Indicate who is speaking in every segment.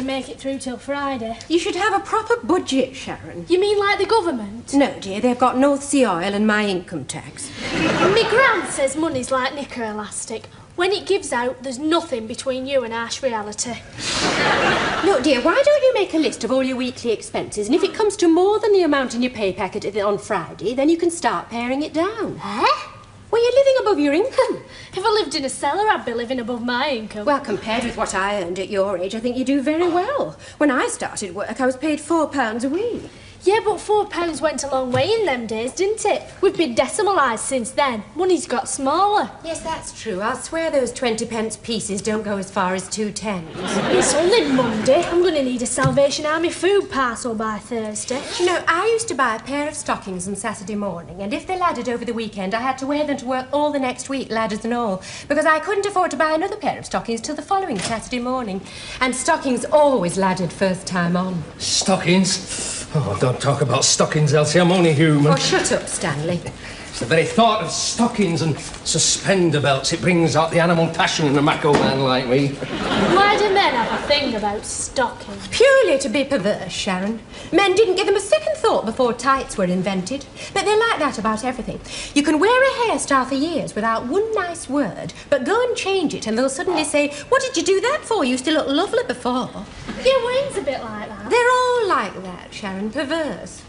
Speaker 1: Make it through till Friday.
Speaker 2: You should have a proper budget, Sharon.
Speaker 1: You mean like the government?
Speaker 2: No, dear, they've got North Sea oil and my income tax.
Speaker 1: My gran says money's like knicker elastic. When it gives out, there's nothing between you and harsh reality.
Speaker 2: Look, dear, why don't you make a list of all your weekly expenses, and if it comes to more than the amount in your pay packet on Friday, then you can start paring it down.
Speaker 1: Eh?
Speaker 2: Well, you're living above your income.
Speaker 1: If I lived in a cellar, I'd be living above my income.
Speaker 2: Well, compared with what I earned at your age, I think you do very well. When I started work, I was paid £4 a week.
Speaker 1: Yeah, but £4 went a long way in them days, didn't it? We've been decimalised since then. Money's got smaller.
Speaker 2: Yes, that's true. I'll swear those 20p pieces don't go as far as 2 10s.
Speaker 1: It's only Monday. I'm going to need a Salvation Army food parcel by Thursday.
Speaker 2: You know, I used to buy a pair of stockings on Saturday morning, and if they laddered over the weekend, I had to wear them to work all the next week, ladders and all, because I couldn't afford to buy another pair of stockings till the following Saturday morning. And stockings always laddered first time on.
Speaker 3: Stockings? Oh, don't talk about stockings, Elsie. I'm only human.
Speaker 2: Oh, shut up, Stanley.
Speaker 3: It's the very thought of stockings and suspender belts. It brings out the animal passion in a macko man like me.
Speaker 1: Why do men have a thing about stockings?
Speaker 2: Purely to be perverse, Sharon. Men didn't give them a second thought before tights were invented. But they're like that about everything. You can wear a hairstyle for years without one nice word, but go and change it and they'll suddenly say, "What did you do that for? You used to look lovely before."
Speaker 1: Yeah, Wayne's a bit like that.
Speaker 2: They're all like that, Sharon. Perverse.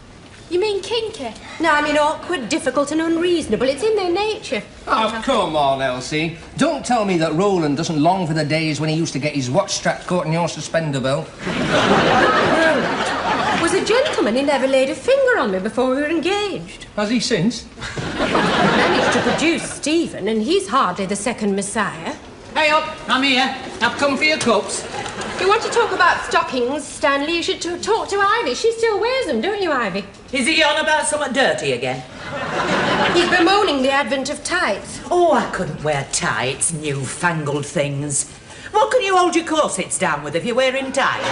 Speaker 1: You mean kinky?
Speaker 2: No, I mean awkward, difficult and unreasonable. It's in their nature.
Speaker 3: Oh, come on, Elsie. Don't tell me that Roland doesn't long for the days when he used to get his watch strap caught in your suspender belt.
Speaker 2: Roland was a gentleman. He never laid a finger on me before we were engaged.
Speaker 3: Has he since?
Speaker 2: Managed to produce Stephen, and he's hardly the second Messiah.
Speaker 4: Hey up, I'm here. I've come for your cups.
Speaker 2: You want to talk about stockings, Stanley? You should talk to Ivy. She still wears them, don't you, Ivy?
Speaker 4: Is he on about something dirty again?
Speaker 2: He's bemoaning the advent of tights.
Speaker 4: Oh, I couldn't wear tights, newfangled things. What can you hold your corsets down with if you're wearing tights?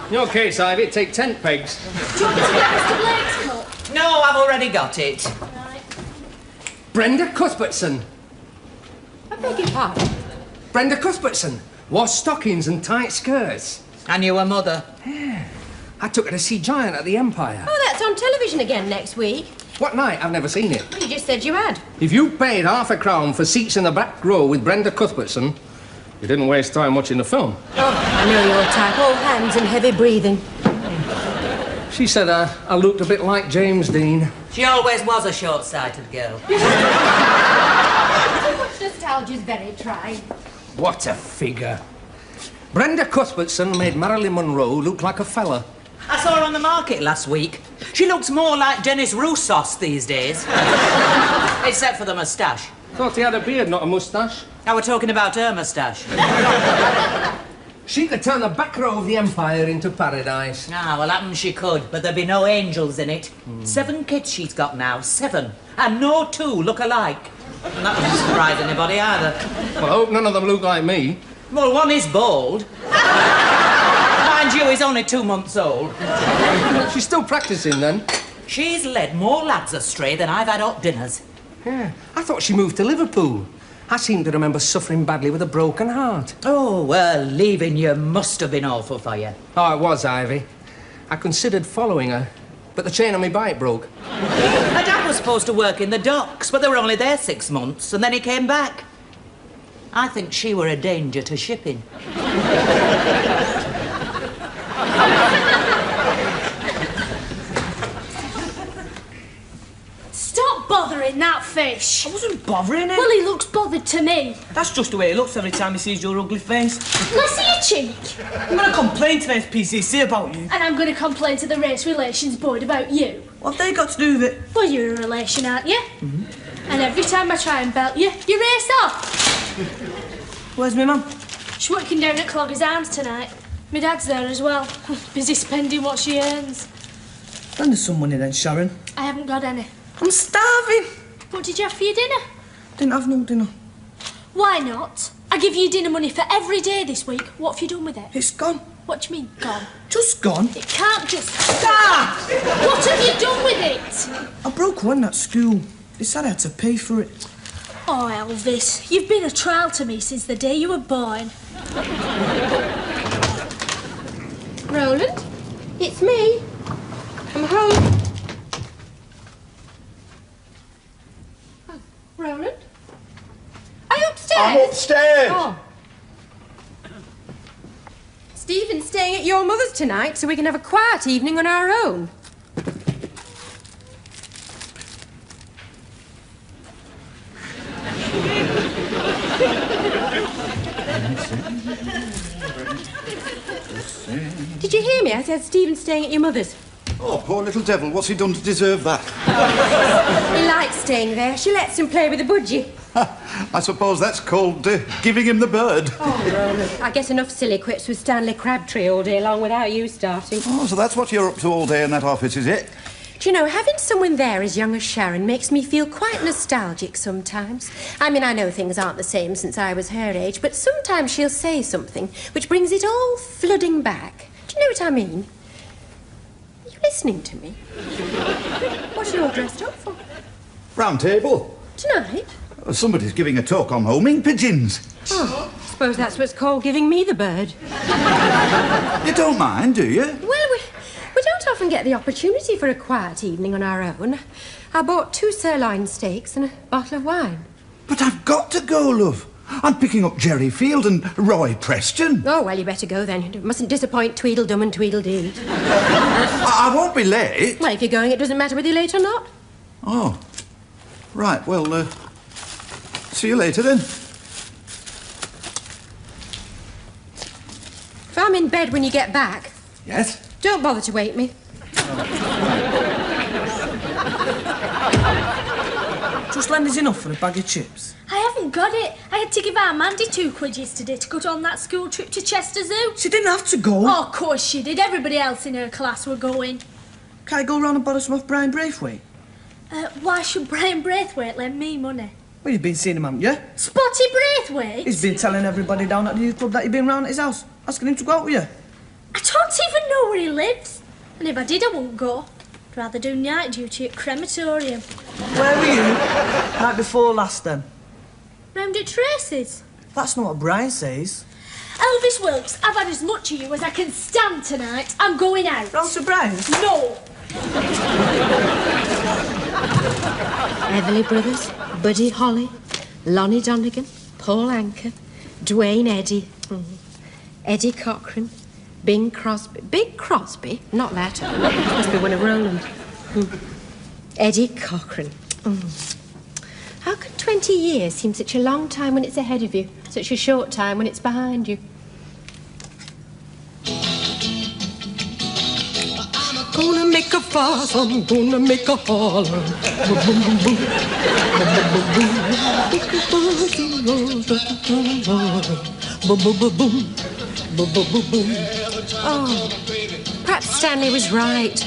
Speaker 3: In your case, Ivy, take tent pegs.
Speaker 1: Do you want me to get Mr. Blake's cup?
Speaker 4: No, I've already got it.
Speaker 1: Right.
Speaker 3: Brenda Cuthbertson.
Speaker 2: I beg your pardon?
Speaker 3: Brenda Cuthbertson wore stockings and tight skirts.
Speaker 4: And you were mother?
Speaker 3: Yeah. I took her to see Giant at the Empire.
Speaker 2: Oh, that's on television again next week.
Speaker 3: What night? I've never seen it.
Speaker 2: Well, you just said you had.
Speaker 3: If you paid £0.50 for seats in the back row with Brenda Cuthbertson, you didn't waste time watching the film.
Speaker 2: Oh, I know your type. All hands and heavy breathing.
Speaker 3: She said I looked a bit like James Dean.
Speaker 4: She always was a short-sighted girl.
Speaker 2: Nostalgia's very trying.
Speaker 3: What a figure. Brenda Cuthbertson made Marilyn Monroe look like a fella.
Speaker 4: I saw her on the market last week. She looks more like Dennis Roussos these days. Except for the moustache.
Speaker 3: Thought he had a beard, not a moustache.
Speaker 4: Now we're talking about her moustache.
Speaker 3: She could turn the back row of the Empire into paradise.
Speaker 4: Ah, well, happen she could, but there'd be no angels in it. 7 kids she's got now, 7. And no 2 look alike. And that doesn't surprise anybody either.
Speaker 3: Well, I hope none of them look like me.
Speaker 4: Well, one is bald. Mind you, he's only 2 months old.
Speaker 3: She's still practising, then?
Speaker 4: She's led more lads astray than I've had hot dinners.
Speaker 3: Yeah. I thought she moved to Liverpool. I seem to remember suffering badly with a broken heart.
Speaker 4: Oh, well, leaving you must have been awful for you.
Speaker 3: Oh, it was, Ivy. I considered following her, but the chain on my bike broke.
Speaker 4: Her dad was supposed to work in the docks, but they were only there 6 months, and then he came back. I think she were a danger to shipping.
Speaker 1: Stop bothering that fish.
Speaker 5: I wasn't bothering him.
Speaker 1: Well, he looks bothered to me.
Speaker 5: That's just the way he looks every time he sees your ugly face.
Speaker 1: Let's see your cheek.
Speaker 5: I'm going to complain to the SPCC about you.
Speaker 1: And I'm going to complain to the Race Relations Board about you.
Speaker 5: What have they got to do with it?
Speaker 1: Well, you're a relation, aren't you? And every time I try and belt you, you race off.
Speaker 5: Where's my mum?
Speaker 1: She's working down at Clogger's Arms tonight. My dad's there as well. Busy spending what she earns.
Speaker 5: Lend us some money then, Sharon.
Speaker 1: I haven't got any.
Speaker 5: I'm starving.
Speaker 1: What did you have for your dinner?
Speaker 5: Didn't have no dinner.
Speaker 1: Why not? I give you dinner money for every day this week. What have you done with it?
Speaker 5: It's gone.
Speaker 1: What do you mean, gone?
Speaker 5: Just gone.
Speaker 1: It can't just...
Speaker 5: Ah!
Speaker 1: What have you done with it?
Speaker 5: I broke one at school. They said I had to pay for it.
Speaker 1: Oh, Elvis, you've been a trial to me since the day you were born.
Speaker 2: Roland, it's me. I'm home. Oh, Roland? Are you upstairs?
Speaker 6: I'm upstairs.
Speaker 2: Oh. Stephen's staying at your mother's tonight, so we can have a quiet evening on our own. Did you hear me? I said Stephen's staying at your mother's.
Speaker 6: Oh, poor little devil. What's he done to deserve that?
Speaker 2: He likes staying there. She lets him play with the budgie.
Speaker 6: I suppose that's called giving him the bird.
Speaker 2: Oh, Roland. I get enough silly quips with Stanley Crabtree all day long without you starting.
Speaker 6: Oh, so that's what you're up to all day in that office, is it?
Speaker 2: Do you know, having someone there as young as Sharon makes me feel quite nostalgic sometimes. I mean, I know things aren't the same since I was her age, but sometimes she'll say something which brings it all flooding back. Do you know what I mean? Are you listening to me? What are you all dressed up for?
Speaker 6: Round table.
Speaker 2: Tonight?
Speaker 6: Somebody's giving a talk on homing pigeons.
Speaker 2: Oh, I suppose that's what's called giving me the bird.
Speaker 6: You don't mind, do you?
Speaker 2: Well, we don't often get the opportunity for a quiet evening on our own. I bought 2 sirloin steaks and a bottle of wine.
Speaker 6: But I've got to go, love. I'm picking up Jerry Field and Roy Preston.
Speaker 2: Oh, well, you better go then. You mustn't disappoint Tweedledum and Tweedledee.
Speaker 6: I won't be late.
Speaker 2: Well, if you're going, it doesn't matter whether you're late or not.
Speaker 6: Oh. Right, well, see you later then.
Speaker 2: If I'm in bed when you get back,
Speaker 6: Yes?
Speaker 2: don't bother to wake me.
Speaker 5: Just lend us enough for a bag of chips.
Speaker 1: I haven't got it. I had to give our Mandy £2 yesterday to go on that school trip to Chester Zoo.
Speaker 5: She didn't have to go.
Speaker 1: Oh, of course she did. Everybody else in her class were going.
Speaker 5: Can I go round and borrow some off Brian Braithwaite?
Speaker 1: Why should Brian Braithwaite lend me money?
Speaker 5: Well, you've been seeing him, haven't you?
Speaker 1: Spotty Braithwaite?
Speaker 5: He's been telling everybody down at the youth club that you've been round at his house, asking him to go out with you.
Speaker 1: I don't even know where he lives. And if I did, I wouldn't go. I'd rather do night duty at crematorium.
Speaker 5: Where were you? Night before last, then.
Speaker 1: Round at Tracy's.
Speaker 5: That's not what Brian says.
Speaker 1: Elvis Wilkes, I've had as much of you as I can stand tonight. I'm going out.
Speaker 5: Round to Brian's?
Speaker 1: No.
Speaker 2: Everly Brothers, Buddy Holly, Lonnie Donegan, Paul Anker, Dwayne Eddy, Eddie Cochran, Bing Crosby. Big Crosby? Not that. Must be one of Roland. Eddie Cochran. How can 20 years seem such a long time when it's ahead of you, such a short time when it's behind you? Gonna make a fuss, I'm gonna make a holler. Boom, boom, boom, boom. Boom, boom, boom, boom. Boom, boom, boom, boom. Oh, perhaps Stanley was right.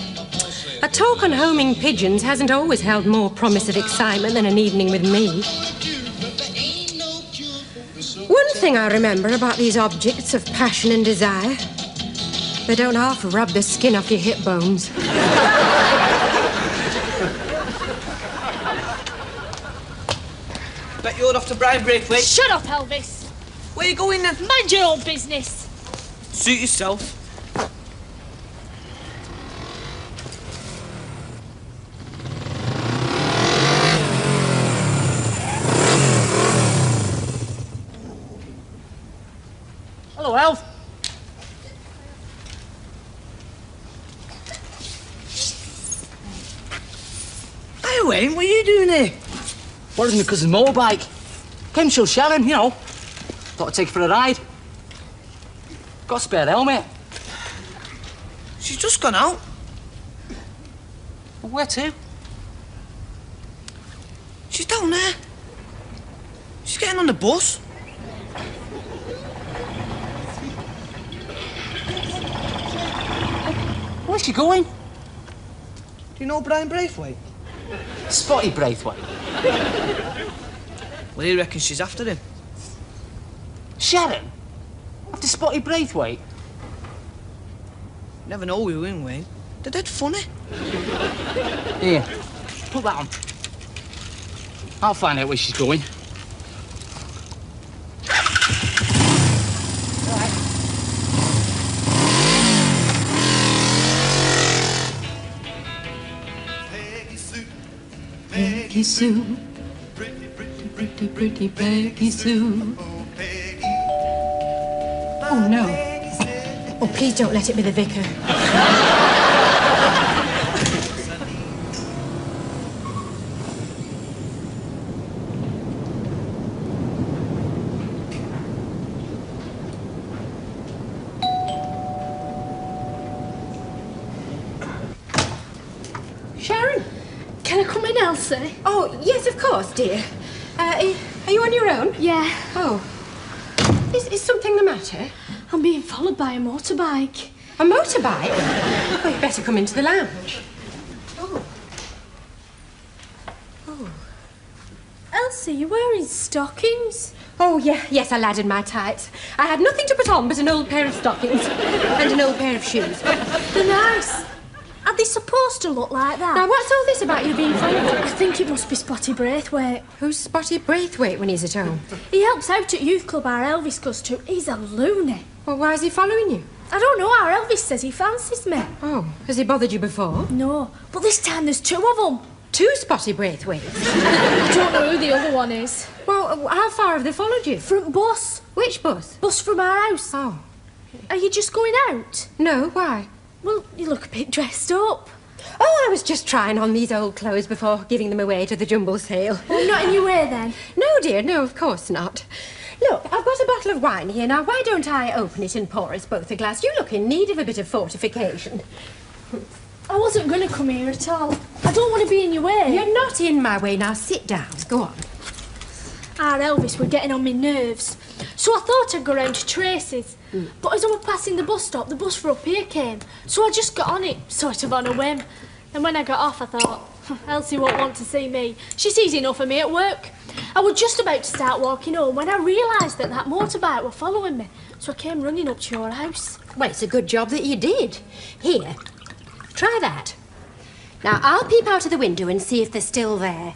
Speaker 2: A talk on homing pigeons hasn't always held more promise of excitement than an evening with me. One thing I remember about these objects of passion and desire: they don't half rub the skin off your hip bones.
Speaker 5: Bet you're off to Brian Braithwaite.
Speaker 1: Shut up, Elvis.
Speaker 5: Where you going then?
Speaker 1: Mind your own business.
Speaker 5: Suit yourself.
Speaker 3: Hello, Elf.
Speaker 5: Hey, Wayne, what are you doing here?
Speaker 3: Borrowed my cousin's motorbike. Came to show Sharon, you know. Thought I'd take her for a ride. Got a spare helmet.
Speaker 5: She's just gone out.
Speaker 3: Where to?
Speaker 5: She's down there. She's getting on the bus.
Speaker 3: Where's she going?
Speaker 5: Do you know Brian Braithwaite?
Speaker 3: Spotty Braithwaite.
Speaker 5: Well, he reckons she's after him.
Speaker 3: Sharon? After Spotty Braithwaite?
Speaker 5: Never know who in, Wayne. They're dead funny.
Speaker 3: Here, put that on. I'll find out where she's going.
Speaker 2: Peggy Sue, pretty, pretty Peggy Sue. Oh, no. Oh, please don't let it be the vicar. Sharon?
Speaker 1: Can I come in, Elsie?
Speaker 2: Oh, yes, of course, dear. Are you on your own?
Speaker 1: Yeah.
Speaker 2: Oh. Is something the matter?
Speaker 1: I'm being followed by a motorbike.
Speaker 2: A motorbike? Oh, you'd better come into the lounge. Oh. Oh.
Speaker 1: Elsie, you're wearing stockings.
Speaker 2: Oh, yeah, yes, I laddered my tights. I had nothing to put on but an old pair of stockings and an old pair of shoes.
Speaker 1: They're nice. Are they supposed to look like that?
Speaker 2: Now, what's all this about you being followed?
Speaker 1: I think it must be Spotty Braithwaite.
Speaker 2: Who's Spotty Braithwaite when he's at home?
Speaker 1: He helps out at youth club our Elvis goes to. He's a loony.
Speaker 2: Well, why is he following you?
Speaker 1: I don't know, our Elvis says he fancies me.
Speaker 2: Oh, has he bothered you before?
Speaker 1: No, but this time there's two of them.
Speaker 2: Two Spotty Braithwaites?
Speaker 1: I don't know who the other one is.
Speaker 2: Well, how far have they followed you?
Speaker 1: Front bus.
Speaker 2: Which bus?
Speaker 1: Bus from our house.
Speaker 2: Oh.
Speaker 1: Are you just going out?
Speaker 2: No, why?
Speaker 1: Well, you look a bit dressed up.
Speaker 2: Oh, I was just trying on these old clothes before giving them away to the jumble sale.
Speaker 1: Well, not in your way, then?
Speaker 2: No, dear, no, of course not. Look, I've got a bottle of wine here. Now, why don't I open it and pour us both a glass? You look in need of a bit of fortification.
Speaker 1: I wasn't going to come here at all. I don't want to be in your way.
Speaker 2: You're not in my way. Now, sit down. Go on.
Speaker 1: Our Elvis were getting on my nerves. So I thought I'd go round to Tracy's. But as I was passing the bus stop, the bus for up here came. So I just got on it, sort of on a whim. And when I got off, I thought, Elsie won't want to see me. She sees enough of me at work. I was just about to start walking home when I realised that motorbike were following me. So I came running up to your house.
Speaker 2: Well, it's a good job that you did. Here, try that. Now, I'll peep out of the window and see if they're still there.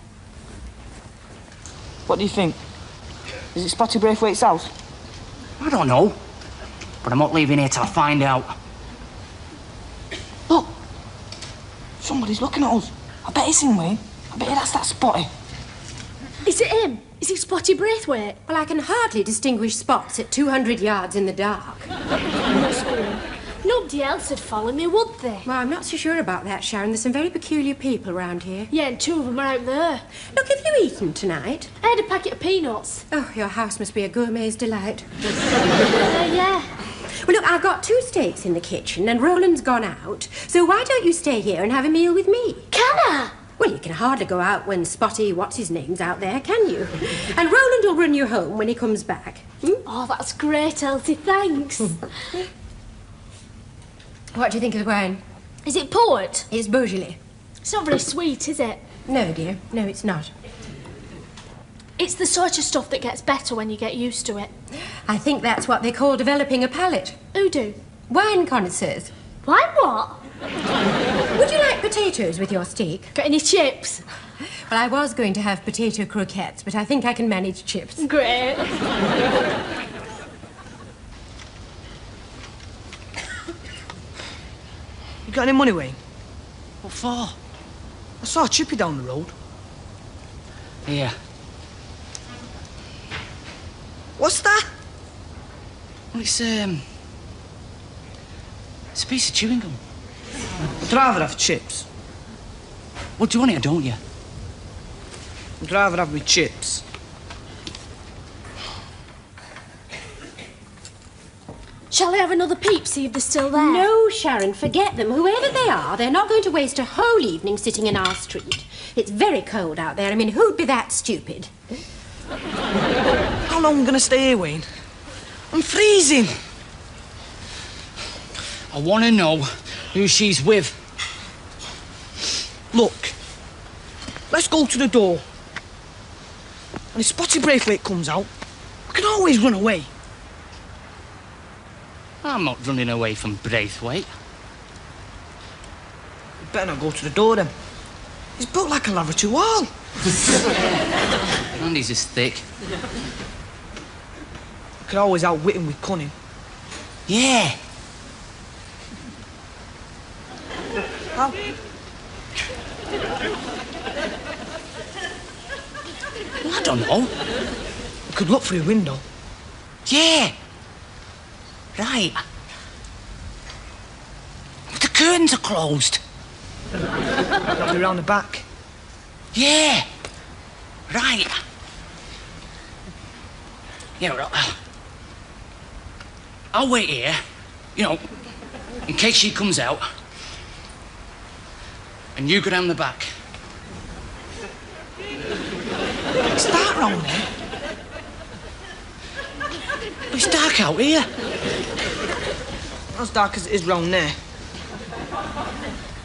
Speaker 5: What do you think? Is it Spotty Braithwaite's house?
Speaker 3: I don't know. But I'm not leaving here till I find out.
Speaker 5: Look! Somebody's looking at us. I bet it's him, Wayne. I bet that's that Spotty.
Speaker 1: Is it him? Is it Spotty Braithwaite?
Speaker 2: Well, I can hardly distinguish spots at 200 yards in the dark.
Speaker 1: Nobody else would follow me, would they?
Speaker 2: Well, I'm not so sure about that, Sharon. There's some very peculiar people around here.
Speaker 1: Yeah, and two of them are out there.
Speaker 2: Look, have you eaten tonight?
Speaker 1: I had a packet of peanuts.
Speaker 2: Oh, your house must be a gourmet's delight.
Speaker 1: Yeah.
Speaker 2: Well, look, I've got 2 steaks in the kitchen and Roland's gone out. So why don't you stay here and have a meal with me?
Speaker 1: Can I?
Speaker 2: Well, you can hardly go out when Spotty what's-his-name's out there, can you? And Roland will run you home when he comes back.
Speaker 1: Oh, that's great, Elsie, thanks.
Speaker 2: What do you think of the wine?
Speaker 1: Is it port?
Speaker 2: It's Beaujolais.
Speaker 1: It's not very sweet, is it?
Speaker 2: No, dear. No, it's not.
Speaker 1: It's the sort of stuff that gets better when you get used to it.
Speaker 2: I think that's what they call developing a palate.
Speaker 1: Who do?
Speaker 2: Wine connoisseurs.
Speaker 1: Why what?
Speaker 2: Would you like potatoes with your steak?
Speaker 1: Got any chips?
Speaker 2: Well, I was going to have potato croquettes, but I think I can manage chips.
Speaker 1: Great.
Speaker 5: You got any money, Wayne?
Speaker 3: What for?
Speaker 5: I saw a chippy down the road.
Speaker 3: Here.
Speaker 5: What's that?
Speaker 3: Well, it's a piece of chewing gum.
Speaker 5: I'd rather have chips.
Speaker 3: Well, do you want it or don't you?
Speaker 5: I'd rather have my chips.
Speaker 1: Shall I have another peep, see if they're still there?
Speaker 2: No, Sharon, forget them. Whoever they are, they're not going to waste a whole evening sitting in our street. It's very cold out there. I mean, who'd be that stupid?
Speaker 5: How long am I going to stay here, Wayne? I'm freezing.
Speaker 3: I want to know who she's with.
Speaker 5: Look, let's go to the door. And if Spotty Braithwaite comes out, we can always run away.
Speaker 3: I'm not running away from Braithwaite.
Speaker 5: You better not go to the door then. He's built like a lavatory wall.
Speaker 3: And he's as thick.
Speaker 5: We can always outwit him with cunning.
Speaker 3: Yeah.
Speaker 5: How?
Speaker 3: Well, I don't know.
Speaker 5: We could look through a window.
Speaker 3: Yeah. Right. But the curtains are closed.
Speaker 5: That'll be round the back.
Speaker 3: Yeah. Right. Yeah, well, I'll wait here, you know, in case she comes out. And you go down the back.
Speaker 5: It's dark round there.
Speaker 3: It's dark out here.
Speaker 5: Not as dark as it is round there.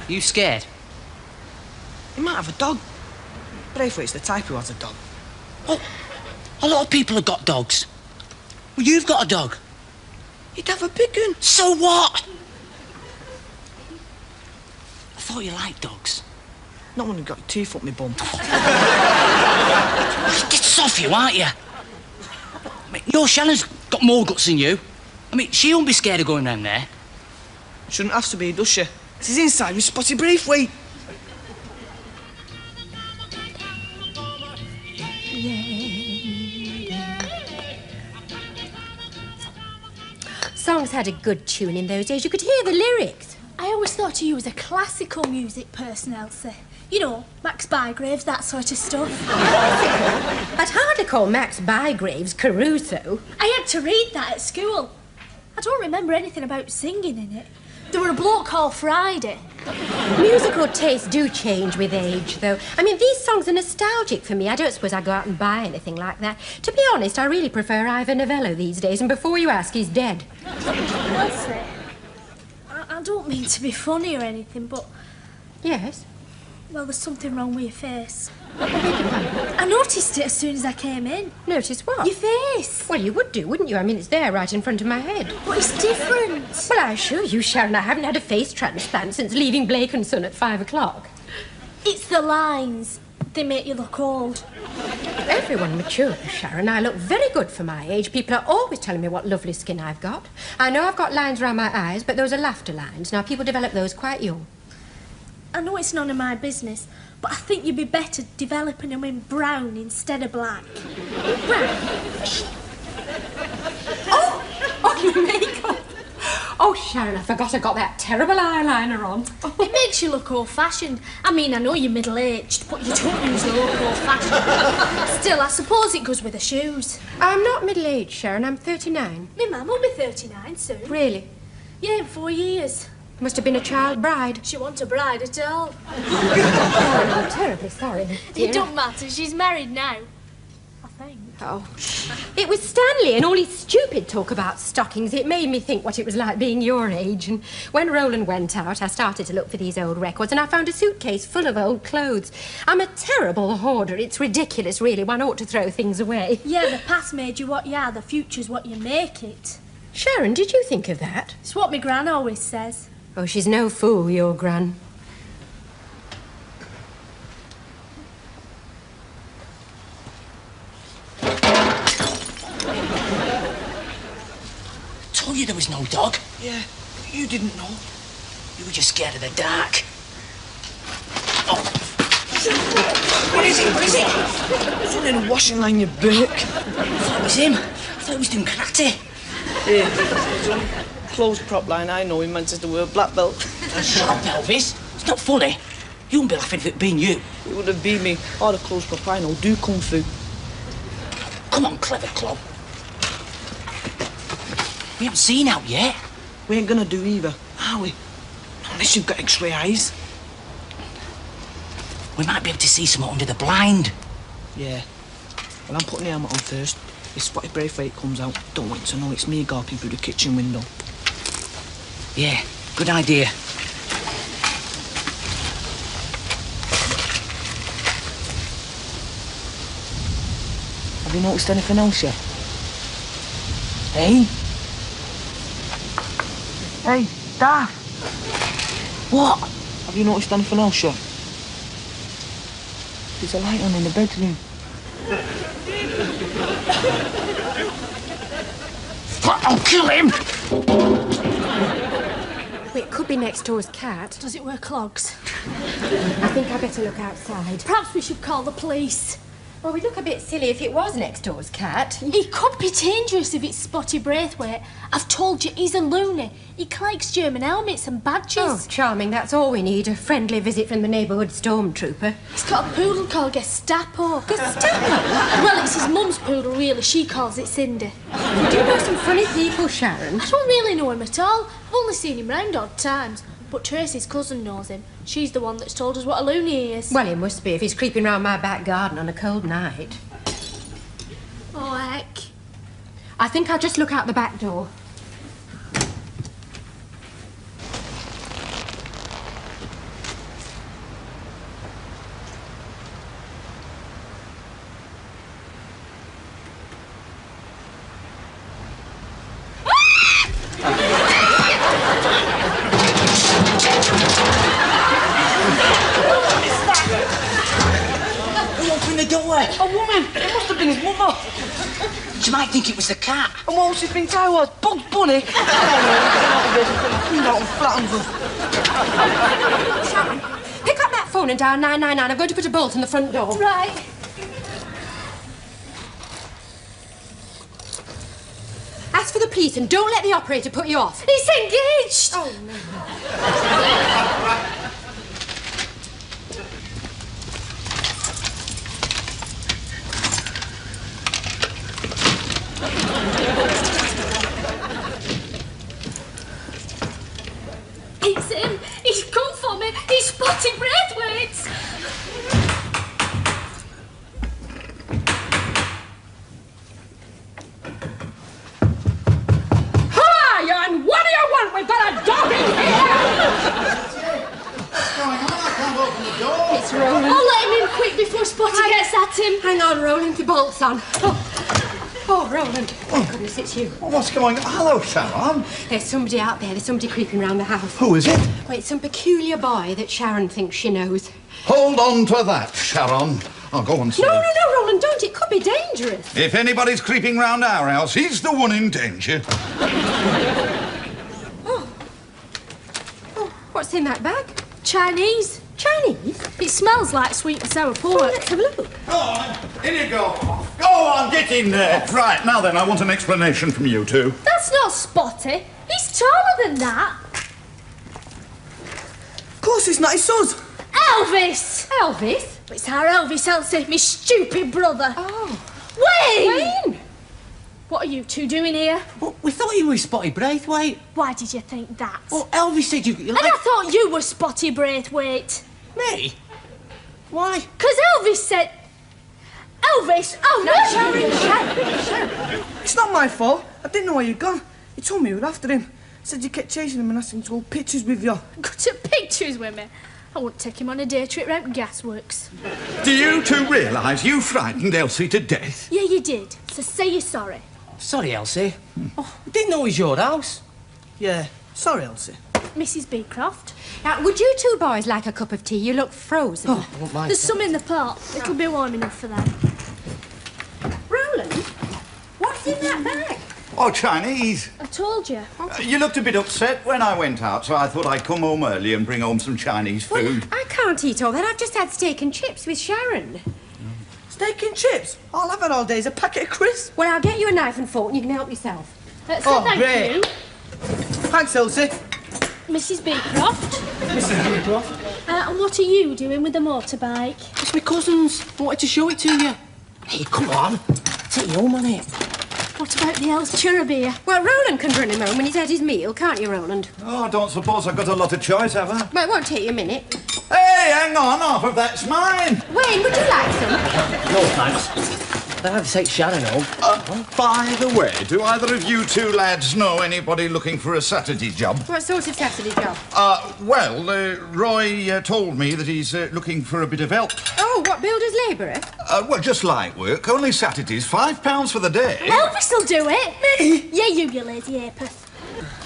Speaker 3: You scared?
Speaker 5: He might have a dog. Braithwaite's the type who has a dog.
Speaker 3: Oh, a lot of people have got dogs. Well, you've got a dog.
Speaker 5: He'd have a big one.
Speaker 3: So what? I thought you liked dogs.
Speaker 5: Not when you've got your teeth up my bum.
Speaker 3: It's off you, aren't you? I mean, your Shannon's got more guts than you. I mean, she won't be scared of going round there.
Speaker 5: Shouldn't have to be, does she? She's inside with Spotty Braithwaite.
Speaker 2: Songs had a good tune in those days. You could hear the lyrics.
Speaker 1: I always thought of you as a classical music person, Elsie. You know, Max Bygraves, that sort of stuff.
Speaker 2: I'd hardly call Max Bygraves Caruso.
Speaker 1: I had to read that at school. I don't remember anything about singing in it. There were a bloke called Friday.
Speaker 2: Musical tastes do change with age, though. I mean, these songs are nostalgic for me. I don't suppose I go out and buy anything like that. To be honest, I really prefer Ivor Novello these days, and before you ask, he's dead.
Speaker 1: Elsie, I don't mean to be funny or anything, but...
Speaker 2: Yes?
Speaker 1: Well, there's something wrong with your face. I noticed it as soon as I came in.
Speaker 2: Notice what?
Speaker 1: Your face.
Speaker 2: Well, you would do, wouldn't you? I mean, it's there right in front of my head.
Speaker 1: But it's different.
Speaker 2: Well, I assure you, Sharon, I haven't had a face transplant since leaving Blake & Son at 5 o'clock.
Speaker 1: It's the lines. They make you look old.
Speaker 2: Everyone matures, Sharon. I look very good for my age. People are always telling me what lovely skin I've got. I know I've got lines around my eyes, but those are laughter lines. Now, people develop those quite young.
Speaker 1: I know it's none of my business, but I think you'd be better developing them in brown instead of black.
Speaker 2: Brown? Oh, your makeup. Oh, Sharon, I forgot I got that terrible eyeliner on.
Speaker 1: It makes you look old-fashioned. I mean, I know you're middle-aged, but you don't usually look old-fashioned. Still, I suppose it goes with the shoes.
Speaker 2: I'm not middle-aged, Sharon. I'm 39.
Speaker 1: My mum will be 39 soon.
Speaker 2: Really?
Speaker 1: Yeah, in 4 years.
Speaker 2: Must have been a child bride.
Speaker 1: She wasn't a bride at all.
Speaker 2: Oh, I'm terribly sorry, dear.
Speaker 1: It don't matter. She's married now. I think.
Speaker 2: Oh. It was Stanley and all his stupid talk about stockings. It made me think what it was like being your age. And when Roland went out, I started to look for these old records, and I found a suitcase full of old clothes. I'm a terrible hoarder. It's ridiculous, really. One ought to throw things away.
Speaker 1: Yeah, the past made you what you are. The future's what you make it.
Speaker 2: Sharon, did you think of that?
Speaker 1: It's what my gran always says.
Speaker 2: Oh, she's no fool, your gran.
Speaker 3: Told you there was no dog.
Speaker 5: Yeah, you didn't know.
Speaker 3: You were just scared of the dark. Oh. What is it? What is it?
Speaker 5: It's in a washing line, you Burke.
Speaker 3: I thought it was him. I thought he was doing karate.
Speaker 5: Yeah. Clothes prop line, I know him, Manchester World black belt.
Speaker 3: Shut up, Elvis. It's not funny. You wouldn't be laughing if it been you.
Speaker 5: It would have been me. All the clothes prop I know do kung fu.
Speaker 3: Come on, clever club. We haven't seen out yet.
Speaker 5: We ain't gonna do either, are we? Unless you've got X-ray eyes.
Speaker 3: We might be able to see something under the blind.
Speaker 5: Yeah. Well, I'm putting the helmet on first. If Spotty Braithwaite comes out, don't want to know it's me gawping through the kitchen window.
Speaker 3: Yeah, good idea.
Speaker 5: Have you noticed anything else yet? Hey? Hey, Dad!
Speaker 3: What?
Speaker 5: Have you noticed anything else yet? There's a light on in the bedroom.
Speaker 6: I'll kill him!
Speaker 2: Well, it could be next door's cat.
Speaker 1: Does it wear clogs?
Speaker 2: I think I better look outside.
Speaker 1: Perhaps we should call the police.
Speaker 2: Well, we'd look a bit silly if it was next door's cat.
Speaker 1: It could be dangerous if it's Spotty Braithwaite. I've told you, he's a loony. He collects German helmets and badges.
Speaker 2: Oh, charming. That's all we need. A friendly visit from the neighbourhood stormtrooper.
Speaker 1: He's got a poodle called Gestapo.
Speaker 2: Gestapo?
Speaker 1: Well, it's his mum's poodle, really. She calls it Cindy.
Speaker 2: You do know some funny people, Sharon.
Speaker 1: I don't really know him at all. I've only seen him round odd times. But Tracy's cousin knows him. She's the one that's told us what a loony he is.
Speaker 2: Well, he must be if he's creeping round my back garden on a cold night.
Speaker 1: Oh, heck.
Speaker 2: I think I'll just look out the back door.
Speaker 5: A woman! It must have been his mother!
Speaker 3: She might think it was the cat.
Speaker 5: And what else do you think I was? Bugs Bunny?
Speaker 2: Sharon, pick up that phone and dial 999. I'm going to put a bolt on the front door.
Speaker 1: Right.
Speaker 2: Ask for the police and don't let the operator put you off.
Speaker 1: He's engaged!
Speaker 2: Oh, no.
Speaker 1: It's him! He's come for me! He's Spotty Braithwaite!
Speaker 2: Hi, and what do you want? We've got a dog in here!
Speaker 6: What's going on? I can't open the door.
Speaker 2: It's Roland.
Speaker 1: I'll let him in quick before Spotty gets at him.
Speaker 2: Hang on, Roland, the bolt's on. Oh, Roland. Thank goodness it's you.
Speaker 6: Well, what's going on? Hello, Sharon.
Speaker 2: There's somebody out there. There's somebody creeping round the house.
Speaker 6: Who is it?
Speaker 2: Well, it's some peculiar boy that Sharon thinks she knows.
Speaker 6: Hold on to that, Sharon. I'll go and see.
Speaker 2: No, Roland, don't. It could be dangerous.
Speaker 6: If anybody's creeping round our house, he's the one in danger.
Speaker 2: Oh, what's in that bag?
Speaker 1: Chinese.
Speaker 2: Chinese?
Speaker 1: It smells like sweet and sour pork.
Speaker 2: Let's have a look.
Speaker 6: Go on, in you go. Go on, get in there. Right, now then, I want an explanation from you two.
Speaker 1: That's not Spotty. He's taller than that.
Speaker 5: Of course it's not his son's.
Speaker 1: Elvis!
Speaker 2: Elvis?
Speaker 1: It's our Elvis, Elsie, me stupid brother.
Speaker 2: Oh.
Speaker 1: Wayne! What are you two doing here?
Speaker 3: Well, we thought you were Spotty Braithwaite.
Speaker 1: Why did you think that?
Speaker 3: Well, Elvis said you
Speaker 1: And I thought you were Spotty Braithwaite.
Speaker 3: Me? Why?
Speaker 1: Because Elvis said... Elvis! Oh, no,
Speaker 2: Sharon.
Speaker 5: It's not my fault. I didn't know where you'd gone. He told me you were after him. Said you kept chasing him and asked him to hold pictures with you.
Speaker 1: Go to pictures with me. I won't take him on a day trip round gasworks.
Speaker 6: Do you two realise you frightened Elsie to death?
Speaker 1: Yeah, you did. So say you're sorry.
Speaker 3: Sorry, Elsie. Oh, I didn't know it was your house.
Speaker 5: Yeah. Sorry, Elsie.
Speaker 1: Mrs. Beecroft.
Speaker 2: Now, would you two boys like a cup of tea? You look frozen.
Speaker 3: Oh, I won't mind.
Speaker 1: There's some in the pot. It'll be warm enough for them.
Speaker 2: Roland, what's in that bag?
Speaker 6: Oh, Chinese.
Speaker 1: I told you.
Speaker 6: You looked a bit upset when I went out, so I thought I'd come home early and bring home some Chinese food.
Speaker 2: I can't eat all that. I've just had steak and chips with Sharon.
Speaker 5: Steak and chips? All I've had all day is a packet of crisps.
Speaker 2: Well, I'll get you a knife and fork and you can help yourself.
Speaker 1: So thank
Speaker 5: great.
Speaker 1: you,
Speaker 5: Thanks, Elsie.
Speaker 1: Mrs. Beecroft.
Speaker 5: Mrs. Beecroft.
Speaker 1: And what are you doing with the motorbike?
Speaker 3: It's my cousin's. I wanted to show it to you. Hey, come on. Take you home on it.
Speaker 1: What about the El's Churrabeer?
Speaker 2: Well, Roland can run him home when he's had his meal, can't you, Roland?
Speaker 6: Oh, I don't suppose I've got a lot of choice, have I?
Speaker 2: Well, it won't take you a minute.
Speaker 6: Hey, hang on, half of that's mine.
Speaker 2: Wayne, would you like some?
Speaker 3: No, thanks. They'll have to take Sharon home.
Speaker 6: By the way, do either of you two lads know anybody looking for a Saturday job?
Speaker 2: What sort of Saturday job?
Speaker 6: Roy told me that he's looking for a bit of help.
Speaker 2: Oh, what, builder's labourer?
Speaker 6: Well, just light work. Only Saturdays, £5 for the day.
Speaker 1: Elvis will do it. Me? Yeah, you lazy apeth.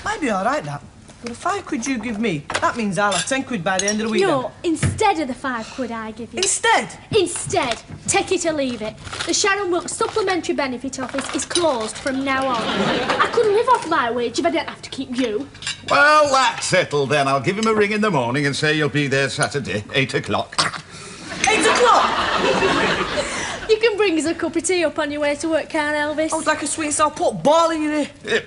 Speaker 5: Might be all right, that. But the £5 you give me, that means I'll have £10 by the end of the week.
Speaker 1: No, instead of the £5 I give you.
Speaker 5: Instead?
Speaker 1: Instead, take it or leave it. The Sharon Wilkes Supplementary Benefit Office is closed from now on. I couldn't live off my wage if I didn't have to keep you.
Speaker 6: Well, that's settled then. I'll give him a ring in the morning and say you'll be there Saturday, 8 o'clock.
Speaker 5: 8 o'clock?
Speaker 1: You can bring us a cup of tea up on your way to work, can't Elvis?
Speaker 5: I would like a sweet sour put ball in your ear.
Speaker 6: Yep.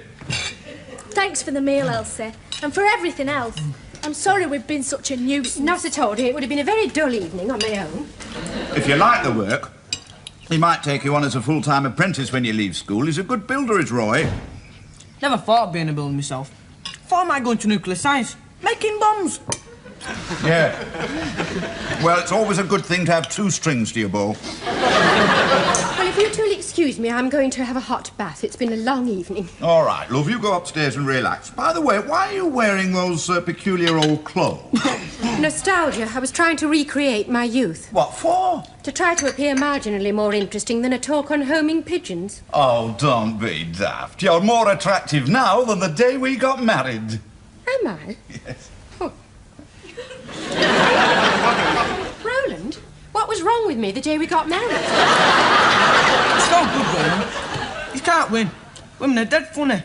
Speaker 1: Thanks for the meal, Elsie, and for everything else. I'm sorry we've been such a nuisance.
Speaker 2: Not at all, dear. It would have been a very dull evening on my own.
Speaker 6: If you like the work, he might take you on as a full-time apprentice when you leave school. He's a good builder, is Roy.
Speaker 5: Never thought of being a builder myself. Thought I might go into nuclear science. Making bombs.
Speaker 6: Yeah. Well, it's always a good thing to have two strings to your bow.
Speaker 2: Well, if you two will excuse me, I'm going to have a hot bath. It's been a long evening.
Speaker 6: All right, love, you go upstairs and relax. By the way, why are you wearing those peculiar old clothes?
Speaker 2: Nostalgia. I was trying to recreate my youth.
Speaker 6: What for?
Speaker 2: To try to appear marginally more interesting than a talk on homing pigeons.
Speaker 6: Oh, don't be daft. You're more attractive now than the day we got married.
Speaker 2: Am I?
Speaker 6: Yes.
Speaker 2: Roland, what was wrong with me the day we got married?
Speaker 5: It's no good, Roland. You can't win. Women are dead funny.